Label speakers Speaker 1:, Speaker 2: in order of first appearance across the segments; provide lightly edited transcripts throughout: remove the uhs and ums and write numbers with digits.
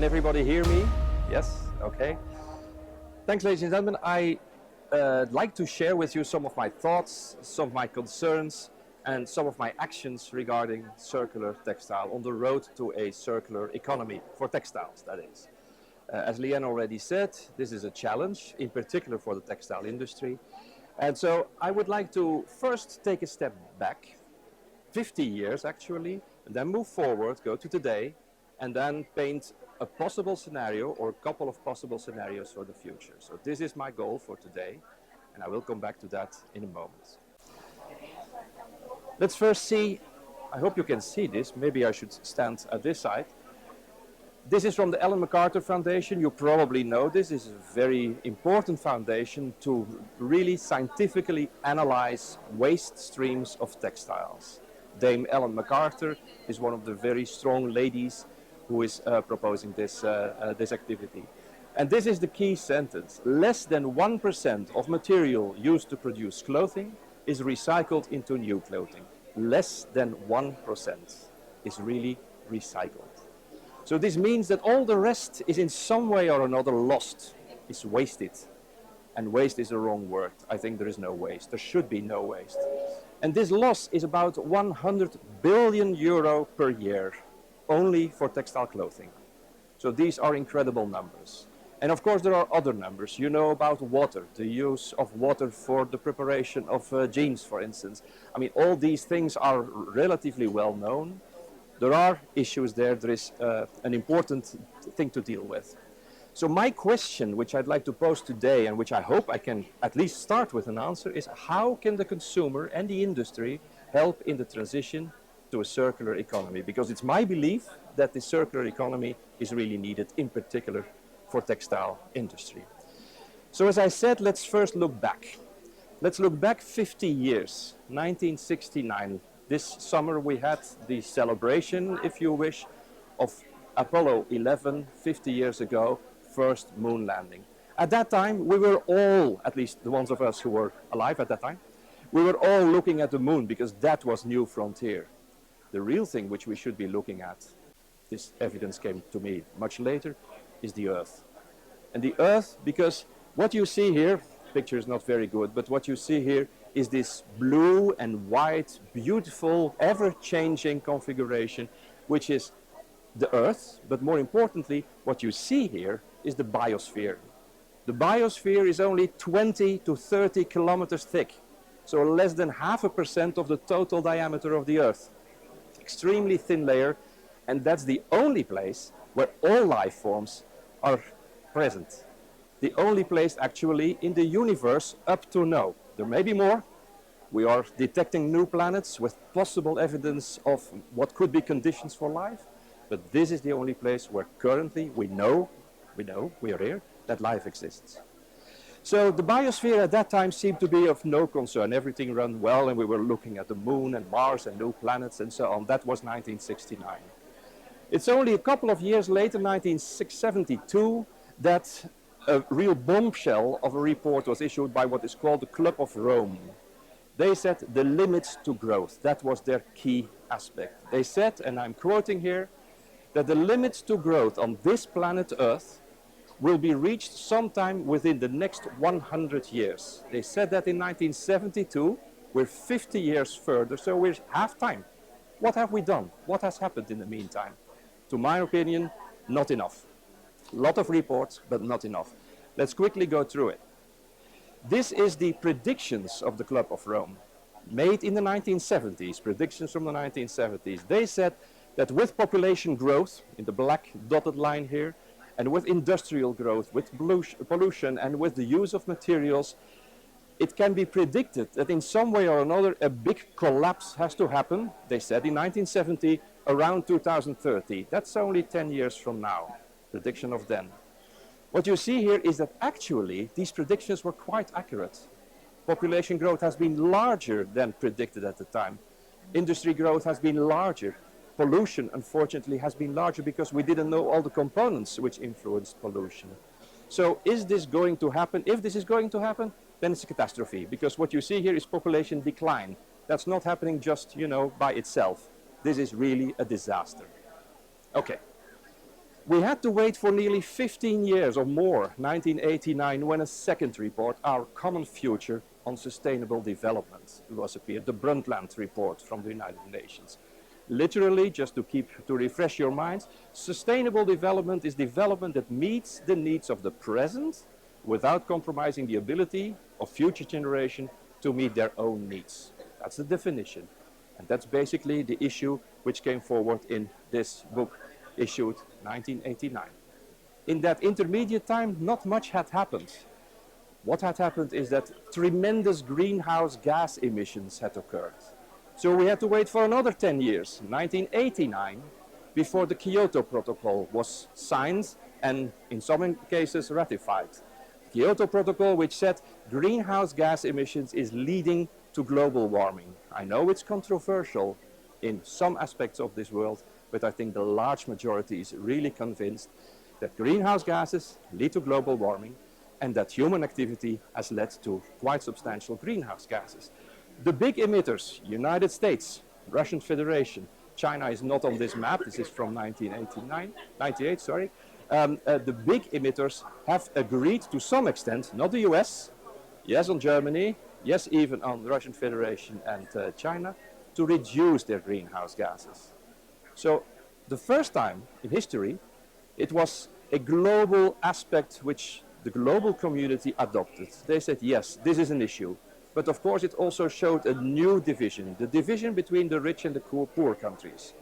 Speaker 1: Can everybody hear me? Yes? Okay. Thanks, ladies and gentlemen. I'd like to share with you some of my thoughts, some of my concerns, and some of my actions regarding circular textile on the road to a circular economy for textiles, that is. As Leanne already said, this is a challenge, in particular for the textile industry. And so I would like to first take a step back, 50 years actually, and then move forward, go to today, and then paint a possible scenario or a couple of possible scenarios for the future. So this is my goal for today, and I will come back to that in a moment. Let's first see, I hope you can see this, maybe I should stand at this side. This is from the Ellen MacArthur Foundation. You probably know this is a very important foundation to really scientifically analyze waste streams of textiles. Dame Ellen MacArthur is one of the very strong ladies who is proposing this activity. And this is the key sentence. Less than 1% of material used to produce clothing is recycled into new clothing. Less than 1% is really recycled. So this means that all the rest is in some way or another lost, is wasted. And waste is the wrong word. I think there is no waste. There should be no waste. And this loss is about 100 billion euro per year, only for textile clothing. So these are incredible numbers. And of course there are other numbers. You know about water, the use of water for the preparation of jeans, for instance. I mean, all these things are relatively well known. There are issues there. There is an important thing to deal with. So my question, which I'd like to pose today, and which I hope I can at least start with an answer, is how can the consumer and the industry help in the transition to a circular economy? Because it's my belief that the circular economy is really needed, in particular for textile industry. So as I said, let's first look back. Let's look back 50 years, 1969. This summer we had the celebration, if you wish, of Apollo 11, 50 years ago, first moon landing. At that time, we were all, at least the ones of us who were alive at that time, we were all looking at the moon because that was new frontier. The real thing which we should be looking at, this evidence came to me much later, is the Earth. And the Earth, because what you see here, picture is not very good, but what you see here is this blue and white, beautiful, ever-changing configuration, which is the Earth, but more importantly, what you see here is the biosphere. The biosphere is only 20 to 30 kilometers thick, so less than 0.5% of the total diameter of the Earth. Extremely thin layer, and that's the only place where all life forms are present. The only place actually in the universe up to now. There may be more. We are detecting new planets with possible evidence of what could be conditions for life. But this is the only place where currently we know, we are here, that life exists. So the biosphere at that time seemed to be of no concern. Everything ran well and we were looking at the moon and Mars and new planets and so on. That was 1969. It's only a couple of years later, 1972, that a real bombshell of a report was issued by what is called the Club of Rome. They set the limits to growth. That was their key aspect. They said, and I'm quoting here, that the limits to growth on this planet Earth will be reached sometime within the next 100 years. They said that in 1972. We're 50 years further, so we're half time. What have we done? What has happened in the meantime? To my opinion, not enough. A lot of reports, but not enough. Let's quickly go through it. This is the predictions of the Club of Rome, made in the 1970s, predictions from the 1970s. They said that with population growth, in the black dotted line here, and with industrial growth, with pollution, and with the use of materials, it can be predicted that in some way or another a big collapse has to happen, they said in 1970, around 2030. That's only 10 years from now, prediction of then. What you see here is that actually these predictions were quite accurate. Population growth has been larger than predicted at the time. Industry growth has been larger. Pollution, unfortunately, has been larger because we didn't know all the components which influenced pollution. So is this going to happen? If this is going to happen, then it's a catastrophe, because what you see here is population decline. That's not happening just, by itself. This is really a disaster. Okay. We had to wait for nearly 15 years or more, 1989, when a second report, Our Common Future on Sustainable Development, was appeared, the Brundtland report from the United Nations. Literally, just to refresh your minds, sustainable development is development that meets the needs of the present without compromising the ability of future generations to meet their own needs. That's the definition. And that's basically the issue which came forward in this book, issued 1989. In that intermediate time, not much had happened. What had happened is that tremendous greenhouse gas emissions had occurred. So we had to wait for another 10 years, 1989, before the Kyoto Protocol was signed and in some cases ratified. The Kyoto Protocol, which said greenhouse gas emissions is leading to global warming. I know it's controversial in some aspects of this world, but I think the large majority is really convinced that greenhouse gases lead to global warming and that human activity has led to quite substantial greenhouse gases. The big emitters, United States, Russian Federation, China is not on this map, this is from 1998, sorry. The big emitters have agreed to some extent, not the US, yes on Germany, yes even on the Russian Federation and China, to reduce their greenhouse gases. So the first time in history, it was a global aspect which the global community adopted. They said, yes, this is an issue. But of course it also showed a new division, the division between the rich and the poor countries.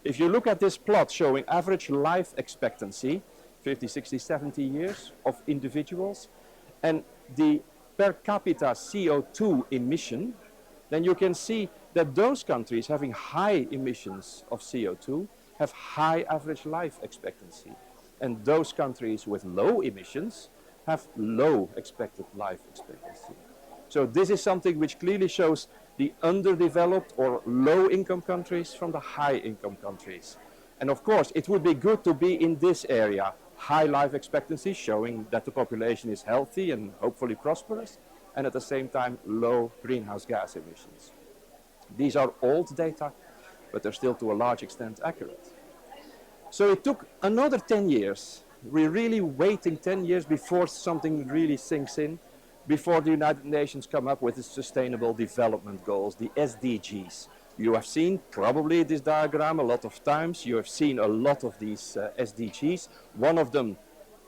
Speaker 1: If you look at this plot showing average life expectancy, 50, 60, 70 years of individuals, and the per capita CO2 emission, then you can see that those countries having high emissions of CO2 have high average life expectancy. And those countries with low emissions have low expected life expectancy. So this is something which clearly shows the underdeveloped or low-income countries from the high-income countries. And of course, it would be good to be in this area, high life expectancy, showing that the population is healthy and hopefully prosperous, and at the same time, low greenhouse gas emissions. These are old data, but they're still to a large extent accurate. So it took another 10 years. We're really waiting 10 years before something really sinks in, before the United Nations come up with the Sustainable Development Goals, the SDGs. You have seen probably this diagram a lot of times. You have seen a lot of these SDGs. One of them,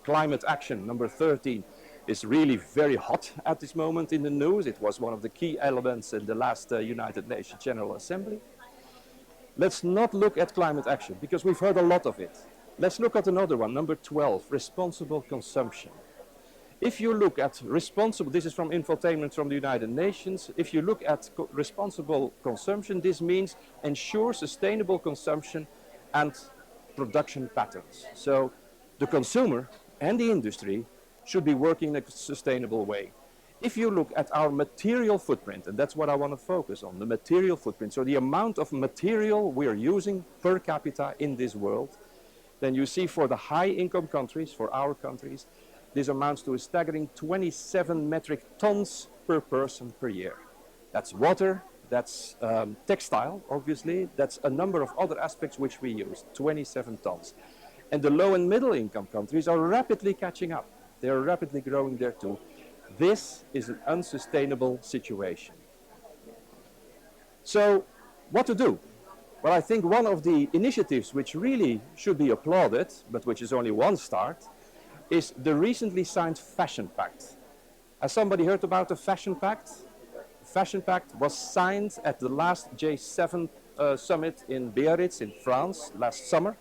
Speaker 1: climate action, number 13, is really very hot at this moment in the news. It was one of the key elements in the last United Nations General Assembly. Let's not look at climate action because we've heard a lot of it. Let's look at another one, number 12, responsible consumption. If you look at responsible, this is from infotainment from the United Nations, if you look at responsible consumption, this means ensure sustainable consumption and production patterns. So the consumer and the industry should be working in a sustainable way. If you look at our material footprint, and that's what I want to focus on, the material footprint, so the amount of material we are using per capita in this world, then you see for the high-income countries, for our countries, this amounts to a staggering 27 metric tons per person per year. That's water, that's textile, obviously, that's a number of other aspects which we use, 27 tons. And the low and middle income countries are rapidly catching up. They are rapidly growing there too. This is an unsustainable situation. So, what to do? Well, I think one of the initiatives which really should be applauded, but which is only one start, is the recently signed Fashion Pact. Has somebody heard about the Fashion Pact? The Fashion Pact was signed at the last J7 summit in Biarritz in France last summer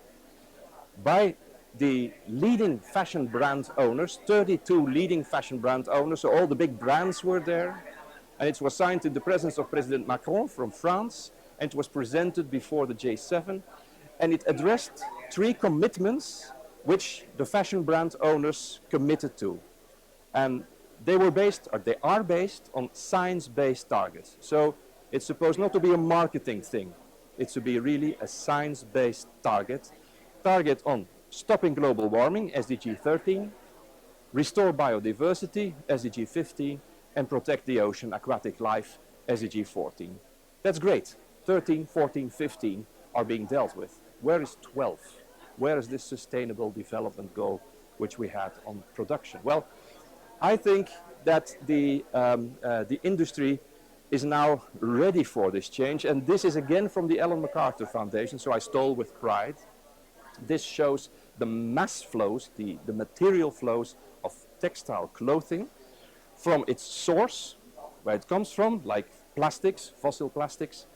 Speaker 1: by the leading fashion brand owners, 32 leading fashion brand owners, so all the big brands were there. And it was signed in the presence of President Macron from France, and it was presented before the J7. And it addressed 3 commitments which the fashion brand owners committed to. And they were based, or they are based, on science-based targets. So it's supposed not to be a marketing thing. It's to be really a science-based target. Target on stopping global warming, SDG 13, restore biodiversity, SDG 15, and protect the ocean aquatic life, SDG 14. That's great. 13, 14, 15 are being dealt with. Where is 12? Where is this sustainable development goal which we had on production? Well, I think that the industry is now ready for this change, and this is again from the Ellen MacArthur Foundation, so I stole with pride. This shows the mass flows, the material flows of textile clothing from its source, where it comes from, like plastics, fossil plastics,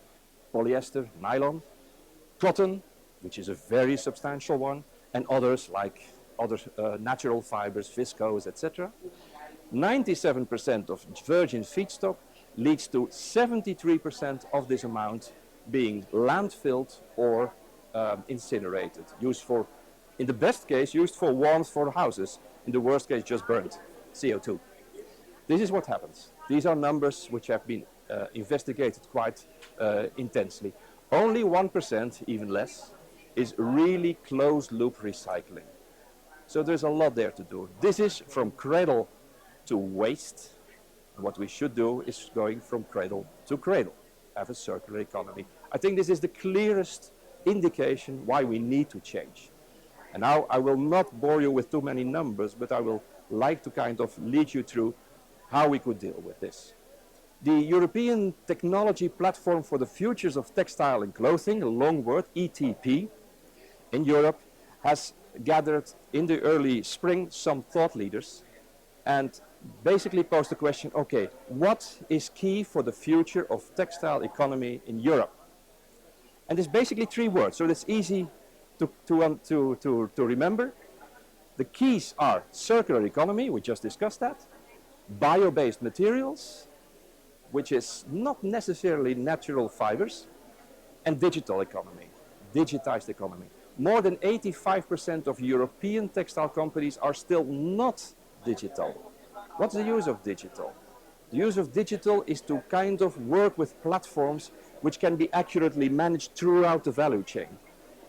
Speaker 1: polyester, nylon, cotton, which is a very substantial one, and others like other natural fibers, viscose, etc. 97% of virgin feedstock leads to 73% of this amount being landfilled or incinerated, used for, in the best case, used for warmth for houses, in the worst case, just burned, CO2. This is what happens. These are numbers which have been investigated quite intensely. Only 1%, even less, is really closed-loop recycling. So there's a lot there to do. This is from cradle to waste. What we should do is going from cradle to cradle, have a circular economy. I think this is the clearest indication why we need to change. And now I will not bore you with too many numbers, but I will like to kind of lead you through how we could deal with this. The European Technology Platform for the Futures of Textile and Clothing, a long word, ETP, in Europe, has gathered in the early spring some thought leaders and basically posed the question, okay, what is key for the future of textile economy in Europe? And it's basically three words, so that's easy to remember. The keys are circular economy, we just discussed that, bio-based materials, which is not necessarily natural fibers, and digital economy, digitized economy. More than 85% of European textile companies are still not digital. What's the use of digital? The use of digital is to kind of work with platforms which can be accurately managed throughout the value chain.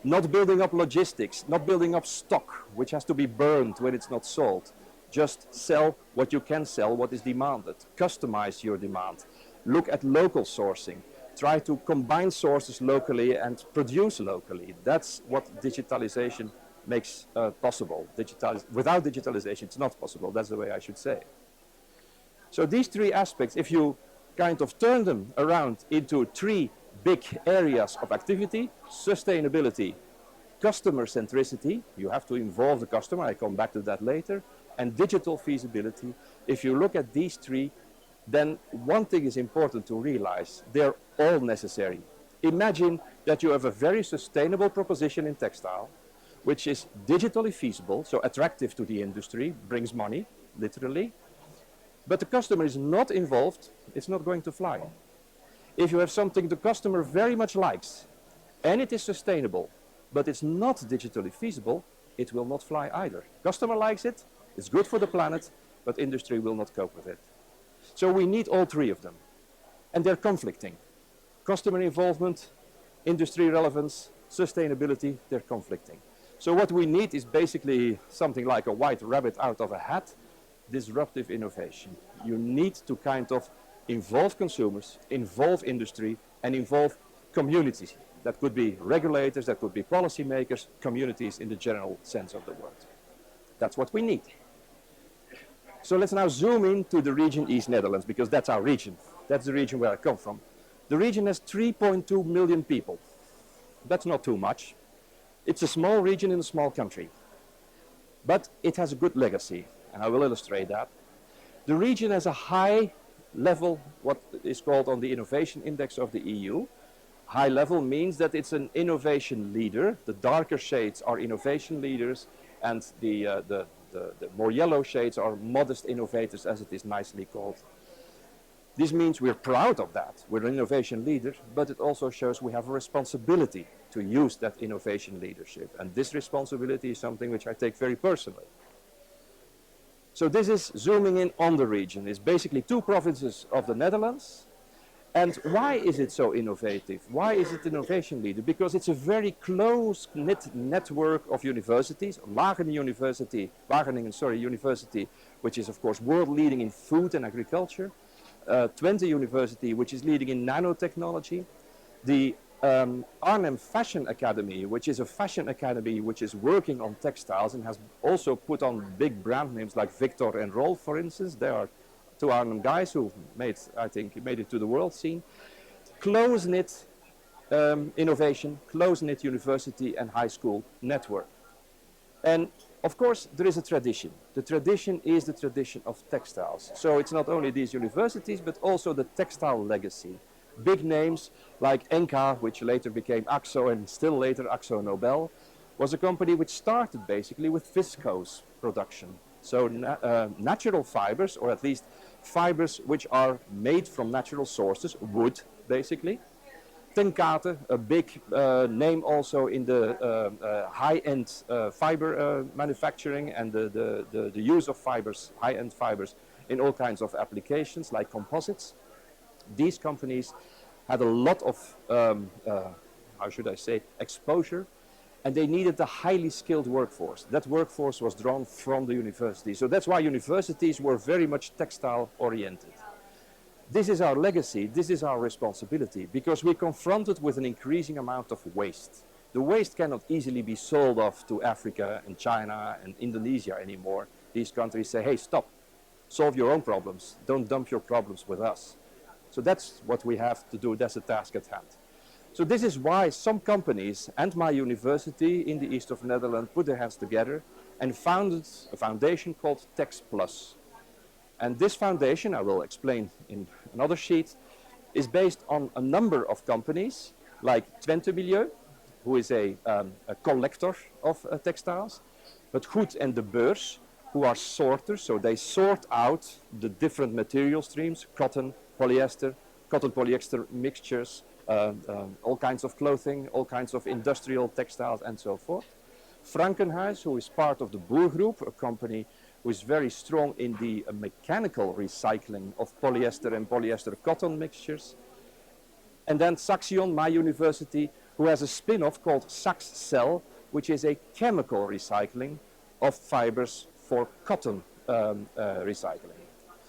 Speaker 1: Not building up logistics, not building up stock, which has to be burned when it's not sold. Just sell what you can sell, what is demanded. Customize your demand. Look at local sourcing. Try to combine sources locally and produce locally. That's what digitalization makes possible. Without digitalization, it's not possible. That's the way I should say it. So these three aspects, if you kind of turn them around into three big areas of activity: sustainability, customer centricity, you have to involve the customer, I come back to that later, and digital feasibility. If you look at these three, then one thing is important to realize: they're all necessary. Imagine that you have a very sustainable proposition in textile, which is digitally feasible, so attractive to the industry, brings money, literally, but the customer is not involved, it's not going to fly. If you have something the customer very much likes, and it is sustainable, but it's not digitally feasible, it will not fly either. Customer likes it, it's good for the planet, but industry will not cope with it. So we need all three of them, and they're conflicting. Customer involvement, industry relevance, sustainability, they're conflicting. So what we need is basically something like a white rabbit out of a hat: disruptive innovation. You need to kind of involve consumers, involve industry, and involve communities. That could be regulators, that could be policymakers, communities in the general sense of the word. That's what we need. So let's now zoom into the region East Netherlands, because that's our region. That's the region where I come from. The region has 3.2 million people. That's not too much. It's a small region in a small country. But it has a good legacy, and I will illustrate that. The region has a high level, what is called on the innovation index of the EU. High level means that it's an innovation leader. The darker shades are innovation leaders, and the more yellow shades are modest innovators, as it is nicely called. This means we're proud of that. We're an innovation leader, but it also shows we have a responsibility to use that innovation leadership. And this responsibility is something which I take very personally. So this is zooming in on the region. It's basically two provinces of the Netherlands. And why is it so innovative? Why is it innovation leader? Because it's a very close-knit network of universities. Wageningen University, which is of course world leading in food and agriculture. Twente University, which is leading in nanotechnology. The Arnhem Fashion Academy, which is a fashion academy which is working on textiles and has also put on big brand names like Victor and Rolf, for instance. They are two Arnhem guys who made, I think, made it to the world scene. Close-knit innovation, close-knit university and high school network. And of course, there is a tradition. The tradition is the tradition of textiles. So it's not only these universities, but also the textile legacy. Big names like Enka, which later became Axo and still later Axo Nobel, was a company which started basically with viscose production. So natural fibers, or at least fibers which are made from natural sources, wood basically. Tenkate, a big name also in the high-end fiber manufacturing and the use of fibers, high-end fibers, in all kinds of applications like composites. These companies had a lot of, how should I say, exposure, and they needed a highly skilled workforce. That workforce was drawn from the university. So that's why universities were very much textile oriented. This is our legacy, this is our responsibility, because we're confronted with an increasing amount of waste. The waste cannot easily be sold off to Africa and China and Indonesia anymore. These countries say, hey, stop, solve your own problems, don't dump your problems with us. So that's what we have to do, that's the task at hand. So this is why some companies and my university in the east of Netherlands put their hands together and founded a foundation called Tex Plus. And this foundation, I will explain in another sheet, is based on a number of companies like Twente Milieu, who is a collector of textiles, but Goed and de Beurs, who are sorters, so they sort out the different material streams, cotton, polyester, cotton-polyester mixtures, all kinds of clothing, all kinds of industrial textiles, and so forth. Frankenhuis, who is part of the Boer Group, a company who is very strong in the mechanical recycling of polyester and polyester cotton mixtures. And then Saxion, my university, who has a spin-off called Saxcel, which is a chemical recycling of fibers for cotton recycling.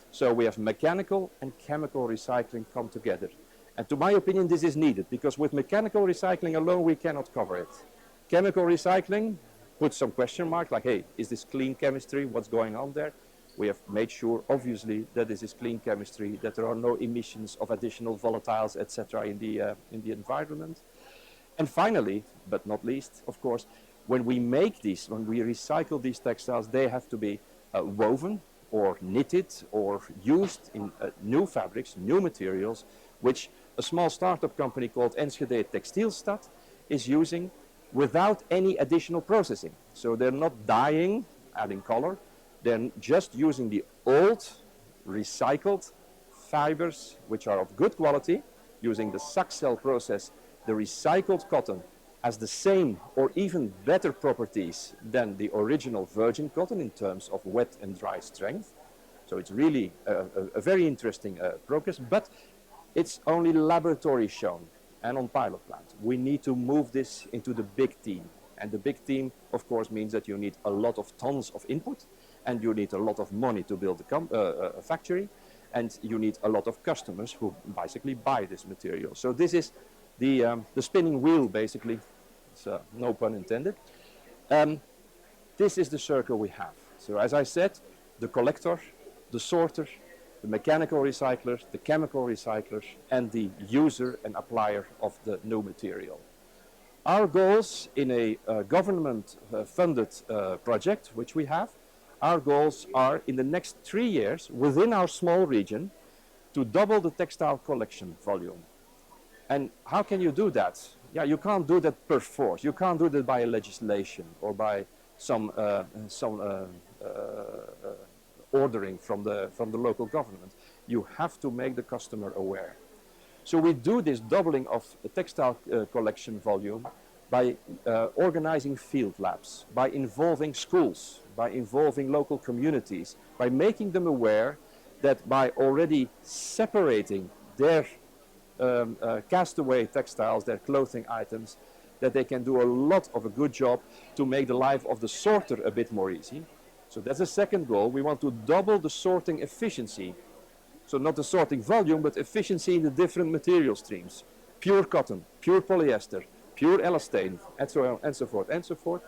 Speaker 1: So we have mechanical and chemical recycling come together. And to my opinion, this is needed, because with mechanical recycling alone, we cannot cover it. Chemical recycling, put some question mark, like, hey, is this clean chemistry? What's going on there? We have made sure, obviously, that this is clean chemistry, that there are no emissions of additional volatiles, etc., in the environment. And finally, but not least, of course, when we make these, when we recycle these textiles, they have to be woven or knitted or used in new fabrics, new materials, which a small startup company called Enschede Textielstad is using without any additional processing. So they're not dyeing, adding color, they're just using the old recycled fibers, which are of good quality, using the Saxcel process. The recycled cotton has the same or even better properties than the original virgin cotton in terms of wet and dry strength. So it's really a very interesting progress, but it's only laboratory shown and on pilot plant. We need to move this into the big team. And the big team, of course, means that you need a lot of tons of input, and you need a lot of money to build a factory, and you need a lot of customers who basically buy this material. So this is the spinning wheel, basically. So no pun intended. This is the circle we have. So as I said, the collector, the sorter, the mechanical recycler, the chemical recycler, and the user and applier of the new material. Our goals in a government-funded project, which we have, our goals are in the next 3 years, within our small region, to double the textile collection volume. And how can you do that? Yeah, you can't do that per force. You can't do that by a legislation or by some ordering from the local government. You have to make the customer aware. So we do this doubling of the textile collection volume by organizing field labs, by involving schools, by involving local communities, by making them aware that by already separating their castaway textiles, their clothing items, that they can do a lot of a good job to make the life of the sorter a bit more easy. So that's the second goal. We want to double the sorting efficiency. So not the sorting volume, but efficiency in the different material streams. pure cotton, pure polyester, pure elastane, and so on and so forth and so forth.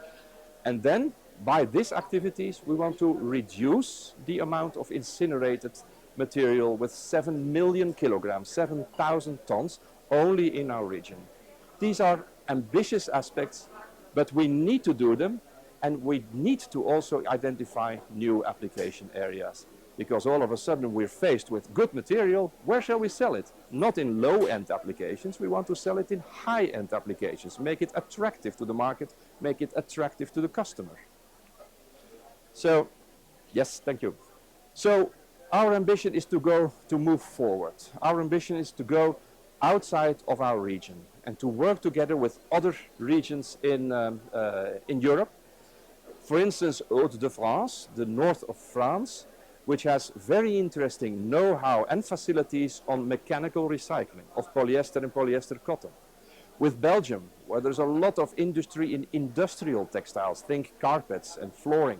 Speaker 1: And then by these activities we want to reduce the amount of incinerated material with 7 million kilograms, 7,000 tons only in our region. These are ambitious aspects, but we need to do them, and we need to also identify new application areas. Because all of a sudden we're faced with good material, where shall we sell it? Not in low-end applications, we want to sell it in high-end applications, make it attractive to the market, make it attractive to the customer. So, yes, thank you. So, our ambition is to move forward. Our ambition is to go outside of our region and to work together with other regions in Europe. For instance, Hauts-de-France, the north of France, which has very interesting know-how and facilities on mechanical recycling of polyester and polyester cotton. With Belgium, where there's a lot of industry in industrial textiles, think carpets and flooring,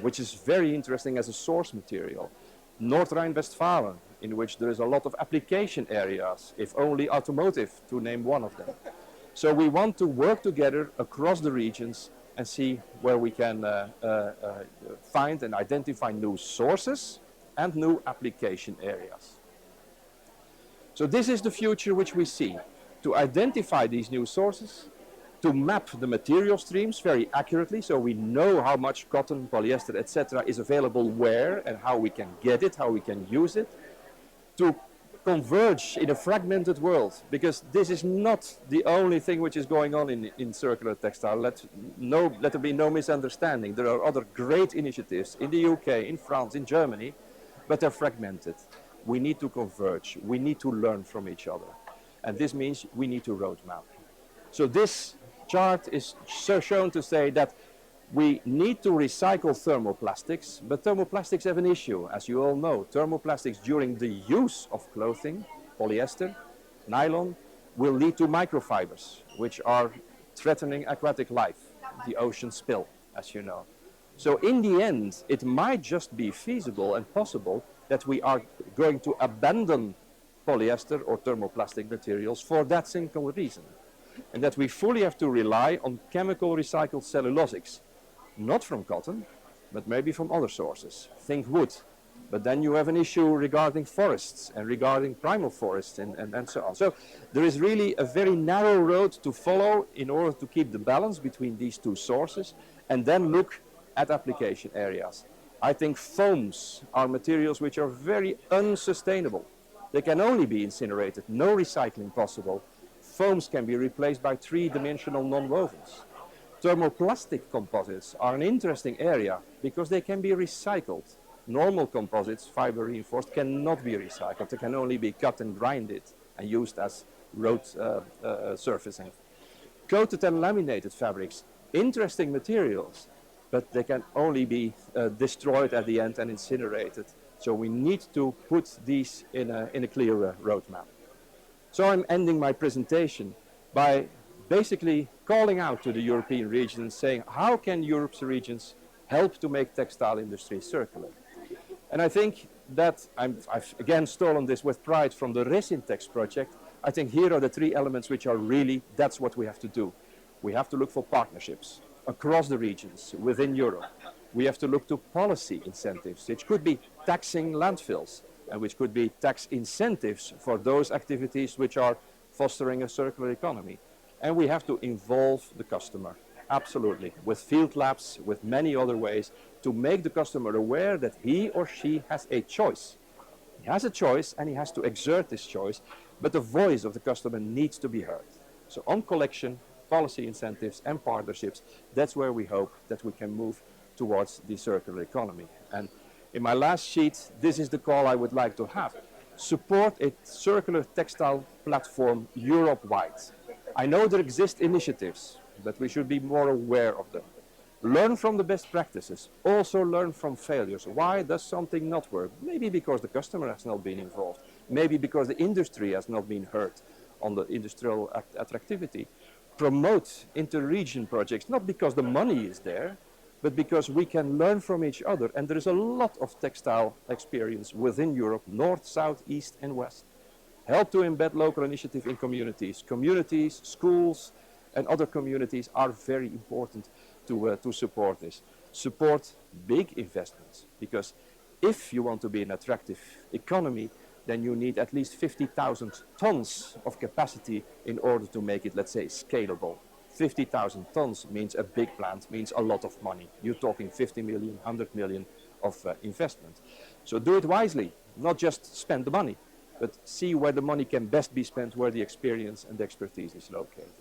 Speaker 1: which is very interesting as a source material. North Rhine-Westphalia, in which there is a lot of application areas, if only automotive, to name one of them. So we want to work together across the regions and see where we can find and identify new sources and new application areas. So this is the future which we see, to identify these new sources, to map the material streams very accurately so we know how much cotton, polyester, etc. is available where and how we can get it, how we can use it, to converge in a fragmented world, because this is not the only thing which is going on in circular textile. Let there be no misunderstanding. There are other great initiatives in the UK, in France, in Germany, but they're fragmented. We need to converge. We need to learn from each other. And this means we need to roadmap. So this chart is shown to say that we need to recycle thermoplastics, but thermoplastics have an issue, as you all know. Thermoplastics during the use of clothing, polyester, nylon, will lead to microfibers, which are threatening aquatic life, the ocean spill, as you know. So in the end, it might just be feasible and possible that we are going to abandon polyester or thermoplastic materials for that simple reason. And that we fully have to rely on chemical recycled cellulosics. Not from cotton, but maybe from other sources. Think wood. But then you have an issue regarding forests and regarding primal forests and so on. So there is really a very narrow road to follow in order to keep the balance between these two sources and then look at application areas. I think foams are materials which are very unsustainable. They can only be incinerated, no recycling possible. Foams can be replaced by three-dimensional non-wovens. Thermoplastic composites are an interesting area because they can be recycled. Normal composites, fiber reinforced, cannot be recycled. They can only be cut and grinded and used as road surfacing. Coated and laminated fabrics, interesting materials, but they can only be destroyed at the end and incinerated. So we need to put these in a clear roadmap. So I'm ending my presentation by basically calling out to the European region and saying, how can Europe's regions help to make textile industry circular? And I think that I've again stolen this with pride from the Resintex project. I think here are the three elements which are really, that's what we have to do. We have to look for partnerships across the regions within Europe. We have to look to policy incentives, which could be taxing landfills and which could be tax incentives for those activities which are fostering a circular economy. And we have to involve the customer, absolutely, with field labs, with many other ways, to make the customer aware that he or she has a choice. He has a choice and he has to exert this choice, but the voice of the customer needs to be heard. So on collection, policy incentives and partnerships, that's where we hope that we can move towards the circular economy. And in my last sheet, this is the call I would like to have. Support a circular textile platform Europe-wide. I know there exist initiatives, but we should be more aware of them. Learn from the best practices. Also learn from failures. Why does something not work? Maybe because the customer has not been involved. Maybe because the industry has not been heard on the industrial attractivity. Promote inter-region projects, not because the money is there, but because we can learn from each other. And there is a lot of textile experience within Europe, north, south, east and west. Help to embed local initiative in communities. Communities, schools, and other communities are very important to support this. Support big investments, because if you want to be an attractive economy, then you need at least 50,000 tons of capacity in order to make it, let's say, scalable. 50,000 tons means a big plant, means a lot of money. You're talking 50 million, 100 million of investment. So do it wisely, not just spend the money, but see where the money can best be spent, where the experience and the expertise is located.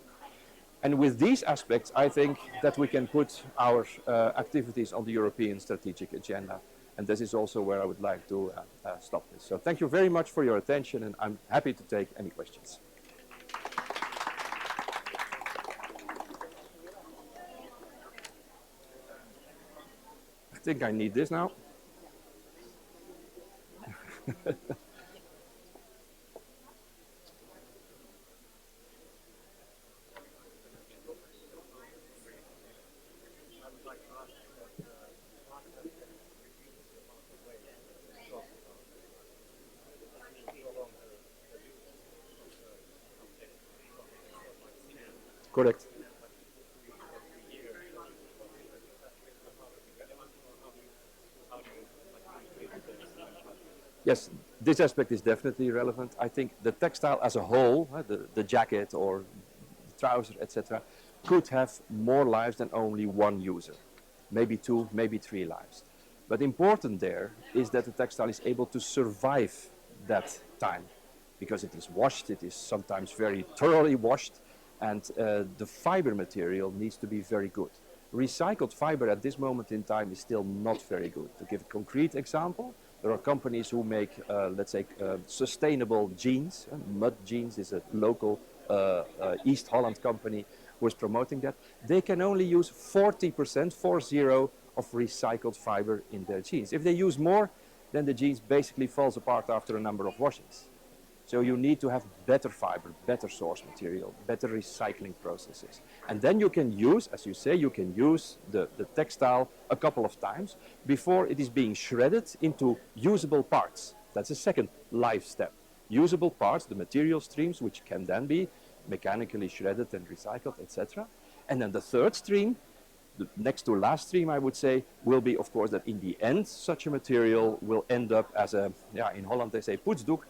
Speaker 1: And with these aspects, I think that we can put our activities on the European strategic agenda. And this is also where I would like to stop this. So thank you very much for your attention, and I'm happy to take any questions. I think I need this now. Correct. Yes, this aspect is definitely relevant. I think the textile as a whole, the jacket or the trouser, etc., could have more lives than only one user. Maybe two, maybe three lives. But important there is that the textile is able to survive that time, because it is washed, it is sometimes very thoroughly washed, and the fiber material needs to be very good. Recycled fiber at this moment in time is still not very good. To give a concrete example, there are companies who make, let's say, sustainable jeans. Mud Jeans is a local East Holland company who is promoting that. They can only use 40%, 40, of recycled fiber in their jeans. If they use more, then the jeans basically falls apart after a number of washings. So you need to have better fiber, better source material, better recycling processes. And then you can use, as you say, you can use the textile a couple of times before it is being shredded into usable parts. That's a second life step. Usable parts, the material streams, which can then be mechanically shredded and recycled, etc. And then the third stream, the next to last stream, I would say, will be, of course, that in the end, such a material will end up as a, in Holland they say poetsdoek,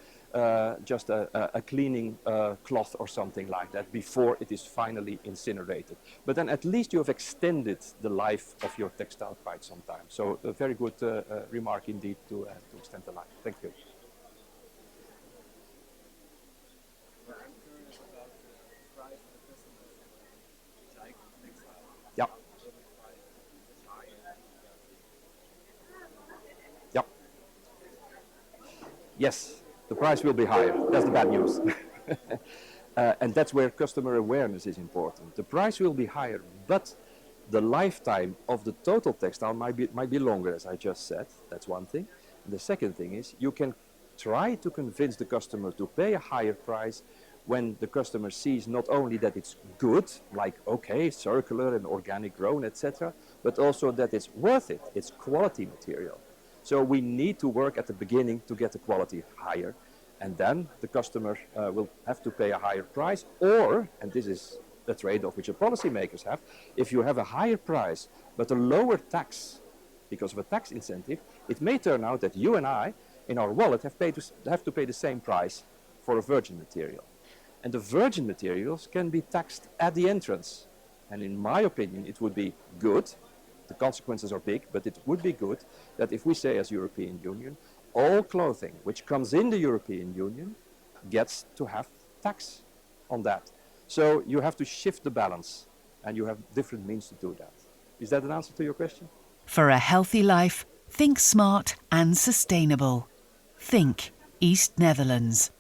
Speaker 1: just a cleaning cloth or something like that before it is finally incinerated. But then at least you have extended the life of your textile quite some time. So a very good remark indeed to extend the life. Thank you. Yeah. Yeah. Yes. The price will be higher. That's the bad news. And that's where customer awareness is important. The price will be higher, but the lifetime of the total textile might be longer, as I just said. That's one thing. And the second thing is you can try to convince the customer to pay a higher price when the customer sees not only that it's good, like, okay, circular and organic grown, etc., but also that it's worth it. It's quality material. So we need to work at the beginning to get the quality higher, and then the customer will have to pay a higher price, or, and this is the trade-off which the policymakers have, if you have a higher price but a lower tax because of a tax incentive, it may turn out that you and I, in our wallet, have to pay the same price for a virgin material. And the virgin materials can be taxed at the entrance. And in my opinion, it would be good. The consequences are big, but it would be good that if we say as European Union, all clothing which comes in the European Union gets to have tax on that. So you have to shift the balance, and you have different means to do that. Is that an answer to your question?
Speaker 2: For a healthy life, think smart and sustainable. Think East Netherlands.